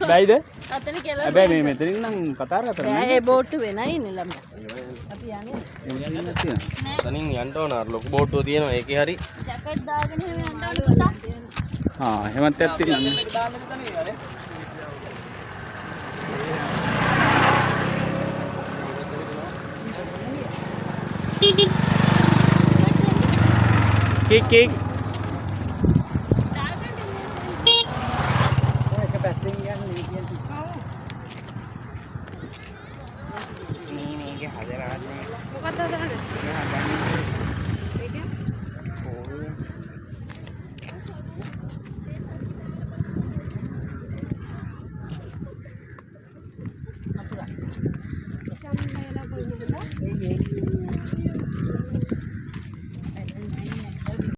බැයිද? හැබැයි මේ මෙතනින් නම් කතා කරලා නෑ ඒ බෝට්ටු වෙනයි නේ ළමයා. අපි යන්නේ. තනින් යන්න ඕන අර ලොකු බෝට්ටුව තියෙනවා ඒකේ හරි. ජැකට් දාගෙන එහෙම යන්න ඕන පුතා. එහෙමත් ඇත්තේ. Kick kick.